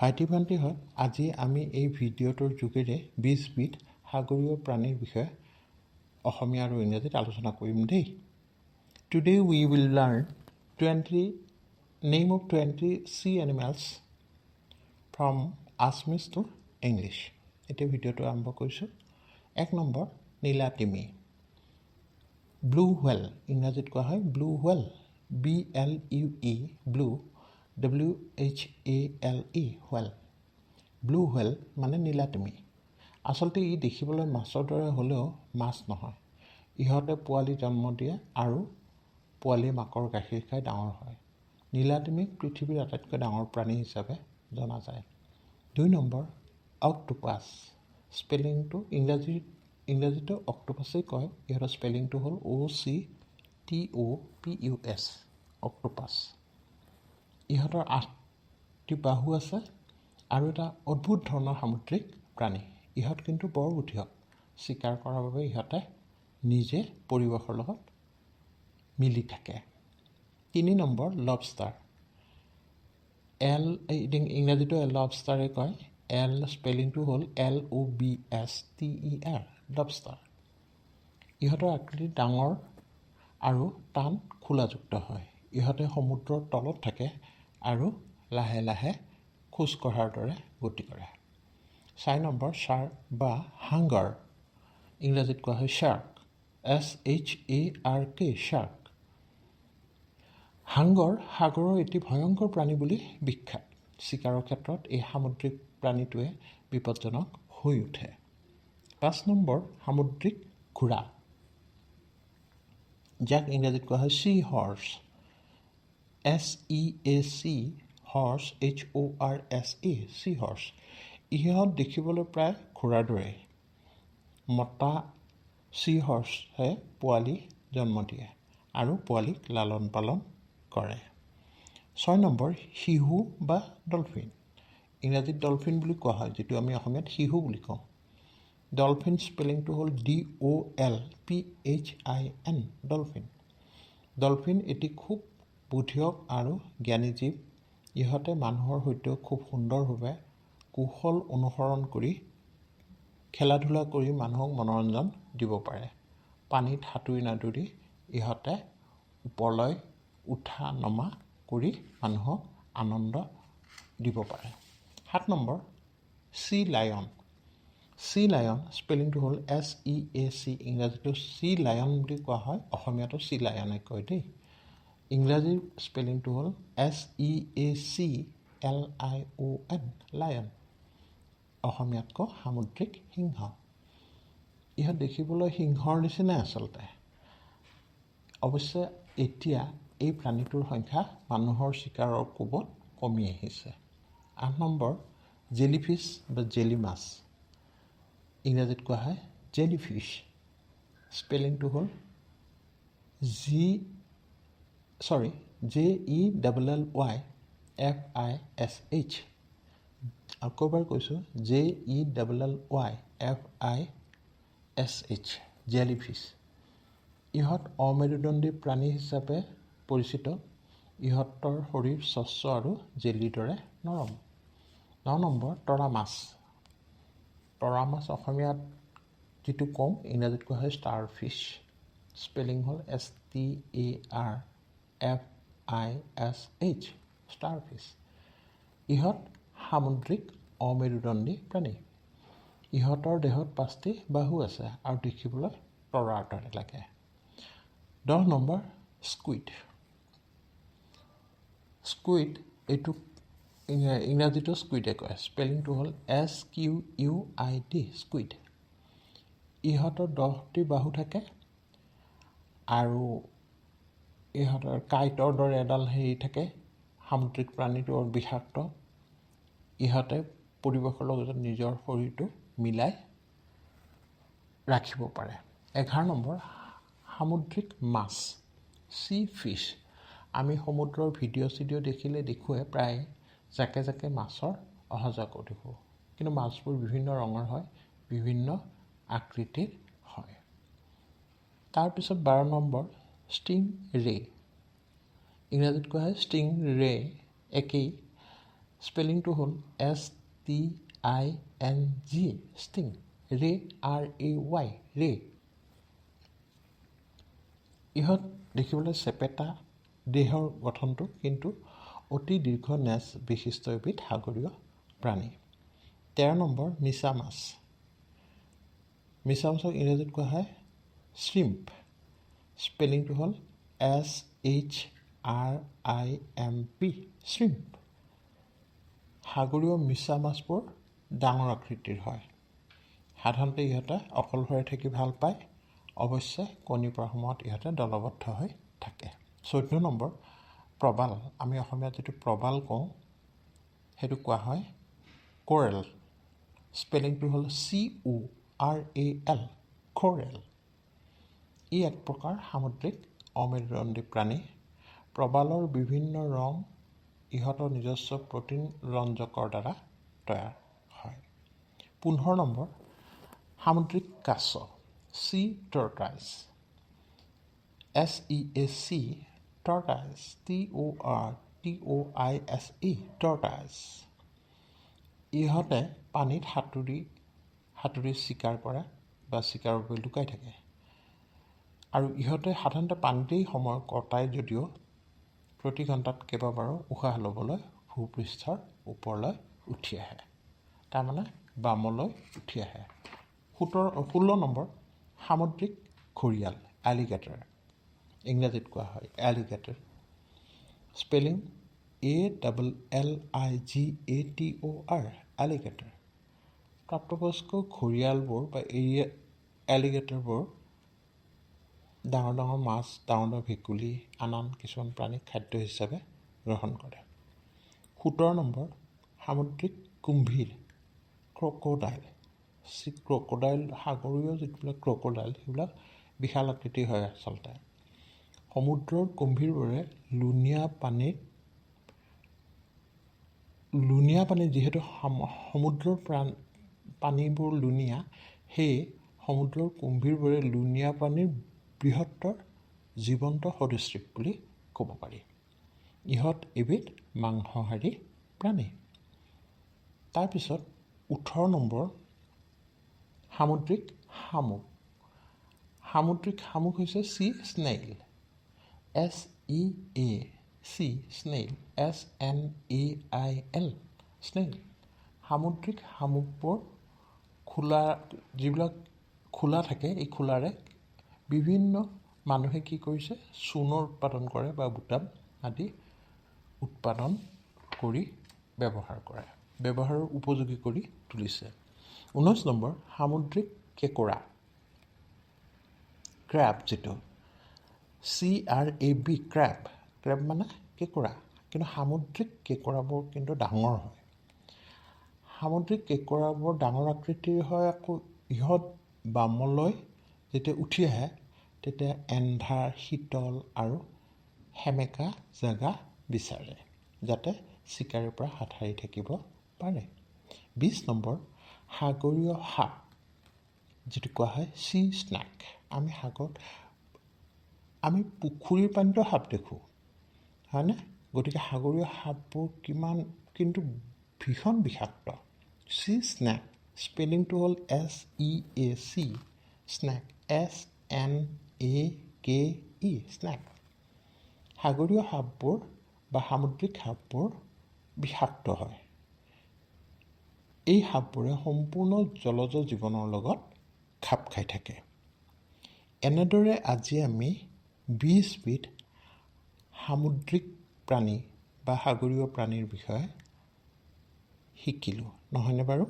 ভাইটি ভণ্টিহঁত, আজি আমি এই ভিডিঅ'টোৰ যোগেৰে 20বিধ সাগৰীয় প্ৰাণীৰ বিষয়ে অসমীয়া আৰু ইংৰাজীত আলোচনা কৰিম দেই। Today we will learn 20 name of 20 sea animals from Assamese to English. এতিয়া ভিডিঅ'টো আৰম্ভ কৰিছোঁ। 1 নম্বৰ নীলাতিমি। ব্লু হুৱেল, ইংৰাজীত কোৱা হয় blue whale, BLUE, blue, WHALE, whale. Blue whale মানে নীলাতিমি। আচলতে ই দেখিবলৈ মাছৰ দৰে হ'লেও মাছ নহয়। ইহঁতে পোৱালি জন্ম দিয়ে আৰু পোৱালি মাকৰ গাখীৰ খাই ডাঙৰ হয়। নীলাতিমিক পৃথিৱীৰ আটাইতকৈ ডাঙৰ প্ৰাণী হিচাপে জনা যায়। 2 নম্বৰ অক্টোপাছ। স্পেলিংটো ইংৰাজীটো অক্টোপাছেই কয়, ইহঁতৰ স্পেলিংটো হ'ল OCTOPUS, অক্টোপাছ। ইহঁতৰ 8টি বাহু আছে আৰু এটা অদ্ভুত ধৰণৰ সামুদ্ৰিক প্ৰাণী। ইহঁত কিন্তু বৰ বুদ্ধিয়ক। চিকাৰ কৰাৰ বাবে ইহঁতে নিজে পৰিৱেশৰ লগত মিলি থাকে। 3 নম্বৰ লবষ্টাৰ। ইংৰাজীটো লবষ্টাৰে কয়, স্পেলিংটো হ'ল LOBSTER, লবষ্টাৰ। ইহঁতৰ আকৃতি ডাঙৰ আৰু টান খোলাযুক্ত হয়। ইহঁতে সমুদ্ৰৰ তলত থাকে আৰু লাহে লাহে খোজ কঢ়াৰ দৰে গতি কৰে। 4 নম্বৰ শ্বাৰ্ক বা হাংগাৰ, ইংৰাজীত কোৱা হয় শ্বাৰ্ক, SHARK, শ্বাৰ্ক। হাংগৰ সাগৰৰ এটি ভয়ংকৰ প্ৰাণী বুলি বিখ্যাত। চিকাৰৰ ক্ষেত্ৰত এই সামুদ্ৰিক প্ৰাণীটোৱে বিপদজনক হৈ উঠে। 5 নম্বৰ সামুদ্ৰিক ঘোঁৰা, যাক ইংৰাজীত কোৱা হয় C horse, SEAC, horse, HORSE, C horse. ইহঁত দেখিবলৈ প্ৰায় ঘোঁৰাৰ দৰেই। মতা চি হৰ্চে পোৱালি জন্ম দিয়ে আৰু পোৱালিক লালন পালন কৰে। 6 নম্বৰ শিহু বা ডলফিন, ইংৰাজীত ডলফিন বুলি কোৱা হয়, যিটো আমি অসমীয়াত শিহু বুলি কওঁ। ডলফিন স্পেলিংটো হ'ল DOLPHIN, ডলফিন। ডলফিন এটি খুব বুদ্ধিয়ক আৰু জ্ঞানী জীৱ। ইহঁতে মানুহৰ সৈতেও খুব সুন্দৰভাৱে কৌশল অনুসৰণ কৰি খেলা ধূলা কৰি মানুহক মনোৰঞ্জন দিব পাৰে। পানীত সাঁতুৰি নাদুৰি ইহঁতে ওপৰলৈ উঠা নমা কৰি মানুহক আনন্দ দিব পাৰে। 7 number sea lion. Sea lion স্পেলিংটো হ'ল SEAC, ইংৰাজীটো চি লায়ন বুলি কোৱা হয়, অসমীয়াটো চি লায়নে কয় দেই। ইংৰাজীৰ স্পেলিংটো হ'ল SEACLION, লায়ন। অসমীয়াতকৈ সামুদ্ৰিক সিংহ। ইহঁত দেখিবলৈ সিংহৰ নিচিনাই আচলতে। অৱশ্যে এতিয়া এই প্ৰাণীটোৰ সংখ্যা মানুহৰ চিকাৰৰ কোবত কমি আহিছে। 8 নম্বৰ জেলিফিছ বা জেলি মাছ, ইংৰাজীত কোৱা হয় জেলিফিছ। স্পেলিংটো হ'ল JELLYFISH। আকৌ এবাৰ কৈছোঁ, JELLYFISH, জেলিফিছ। ইহঁত অমেৰুদণ্ডী প্ৰাণী হিচাপে পৰিচিত। ইহঁতৰ শৰীৰ স্বচ্ছ আৰু জেলিৰ দৰে নৰম। 9 নম্বৰ তৰা মাছ। তৰা মাছ অসমীয়াত যিটো কওঁ, ইংৰাজীত কোৱা হয় ষ্টাৰ ফিছ। স্পেলিং হ'ল STARFISH, ষ্টাৰ ফিছ। ইহঁত সামুদ্ৰিক অমেৰুদণ্ডী প্ৰাণী। ইহঁতৰ দেহত 5টি বাহু আছে আৰু দেখিবলৈ তৰাৰ দৰে লাগে। 10 নম্বৰ স্কুইড। স্কুইড এইটো ইংৰাজীটো স্কুইডে কয়, স্পেলিংটো হ'ল SQUID, স্কুইড। ইহঁতৰ 10টি বাহু থাকে আৰু ইহঁতৰ কাঁইটৰ দৰে এডাল হেৰি থাকে। সামুদ্ৰিক প্ৰাণীটো বিষাক্ত। ইহঁতে পৰিৱেশৰ লগত নিজৰ শৰীৰটো মিলাই ৰাখিব পাৰে। 11 নম্বৰ সামুদ্ৰিক মাছ, চি ফিছ। আমি সমুদ্ৰৰ ভিডিঅ' দেখিলে দেখোঁৱে প্ৰায় জাকে জাকে মাছৰ অহা যোৱা কৰি দেখোঁ। কিন্তু মাছবোৰ বিভিন্ন ৰঙৰ হয়, বিভিন্ন আকৃতিৰ হয়। তাৰপিছত 12 নম্বৰ ষ্টিং ৰে, ইংৰাজীত কোৱা হয় ষ্টিং ৰে, একেই। স্পেলিংটো হ'ল STING, ষ্টিং। ৰে, RAY, ৰে। ইহঁত দেখিবলৈ চেপেটা দেহৰ গঠনটো, কিন্তু অতি দীৰ্ঘ নেজ বিশিষ্ট এবিধ সাগৰীয় প্ৰাণী। 13 নম্বৰ মিছা মাছ। মিছা মাছক ইংৰাজীত কোৱা হয় শ্ৰিম্প। স্পেলিংটো হ'ল SHRIMP, শ্ৰিম্প। সাগৰীয় মিছা মাছবোৰ ডাঙৰ আকৃতিৰ হয়। সাধাৰণতে ইহঁতে অকলশৰে থাকি ভাল পায়। অৱশ্যে কণী পৰাৰ সময়ত ইহঁতে দলবদ্ধ হৈ থাকে। 14 নম্বৰ প্ৰবাল। আমি অসমীয়াত যিটো প্ৰবাল কওঁ, সেইটো কোৱা হয় কোৰেল। স্পেলিংটো হ'ল CORAL, কোৰেল। ই এক প্ৰকাৰ সামুদ্ৰিক অমেৰুদণ্ডী প্ৰাণী। প্ৰবালৰ বিভিন্ন ৰং ইহঁতৰ নিজস্ব প্ৰটিন ৰঞ্জকৰ দ্বাৰা তৈয়াৰ হয়। 15 নম্বৰ সামুদ্ৰিক কাছ, চি টৰ্টাইজ। SEAC, টৰ্টাইজ, TORTOISE, টৰ্টাইজ। ইহঁতে পানীত সাঁতুৰি চিকাৰ কৰে বা চিকাৰৰ বাবে লুকাই থাকে। আৰু ইহঁতে সাধাৰণতে পানীতেই সময় কটায় যদিও প্ৰতি ঘণ্টাত কেইবাবাৰো উশাহ ল'বলৈ ভূপৃষ্ঠৰ ওপৰলৈ উঠি আহে, তাৰমানে বামলৈ উঠি আহে। 16 নম্বৰ সামুদ্ৰিক ঘঁৰিয়াল, এলিগেটৰ। ইংৰাজীত কোৱা হয় এলিগেটৰ। Spelling ALLIGATOR, alligator. প্ৰাপ্তবয়স্ক ঘঁৰিয়ালবোৰ বা এলিগেটৰবোৰ ডাঙৰ ডাঙৰ মাছ, ডাঙৰ ডাঙৰ ভেকুলী, আন কিছুমান প্ৰাণীক খাদ্য হিচাপে গ্ৰহণ কৰে। 17 নম্বৰ সামুদ্ৰিক কুম্ভীৰ, ক্ৰক'ডাইল। ক্ৰক'ডাইল, সাগৰীয় যিবিলাক ক্ৰক'ডাইল, সেইবিলাক বিশাল আকৃতিৰ হয় আচলতে। সমুদ্ৰৰ কুম্ভীৰবোৰে লুণীয়া পানীত যিহেতু সমুদ্ৰৰ পানীবোৰ লুণীয়া, সেয়ে সমুদ্ৰৰ কুম্ভীৰবোৰে লুণীয়া পানীৰ বৃহত্তৰ জীৱন্ত সদৃশ্য বুলি ক'ব পাৰি। ইহঁত এবিধ মাংসাহাৰী প্ৰাণী। তাৰপিছত 18 নম্বৰ সামুদ্ৰিক শামুক। সামুদ্ৰিক শামুক হৈছে C snail, SEAC, snail, SNAIL, snail. সামুদ্ৰিক শামুকবোৰ যিবিলাক খোলা থাকে, এই খোলাৰে বিভিন্ন মানুহে কি কৰিছে, চূণৰ উৎপাদন কৰে বা বুটাম আদি উৎপাদন কৰি ব্যৱহাৰৰ উপযোগী কৰি তুলিছে। 19 নম্বৰ সামুদ্ৰিক কেঁকোৰা, ক্ৰেব, যিটো CRAB, ক্ৰেব। ক্ৰেব মানে কেঁকোৰা। কিন্তু সামুদ্ৰিক কেঁকোৰাবোৰ কিন্তু ডাঙৰ হয়। সামুদ্ৰিক কেঁকোৰাবোৰ ডাঙৰ আকৃতিৰ হয়। আকৌ ইহঁত বামলৈ যেতিয়া উঠি আহে, তেতিয়া এন্ধাৰ, শীতল আৰু সেমেকা জেগা বিচাৰে, যাতে চিকাৰীৰ পৰা হাত সাৰি থাকিব পাৰে। 20 নম্বৰ সাগৰীয় সাপ, যিটো কোৱা হয় চি স্নেক। আমি পুখুৰীৰ পানীতো সাপ দেখোঁ, হয়নে? গতিকে সাগৰীয় সাপবোৰ কিন্তু ভীষণ বিষাক্ত। চি স্নেক, স্পেলিংটো হ'ল SEAC, স্নেক, SNAKE, স্নেক। সাগৰীয় সাপবোৰ বা সামুদ্ৰিক সাপবোৰ বিষাক্ত হয়। এই সাপবোৰে সম্পূৰ্ণ জলজ জীৱনৰ লগত খাপ খাই থাকে। এনেদৰে আজি আমি 20 বিধ সামুদ্ৰিক প্ৰাণী বা সাগৰীয় প্ৰাণীৰ বিষয়ে শিকিলোঁ, নহয়নে বাৰু?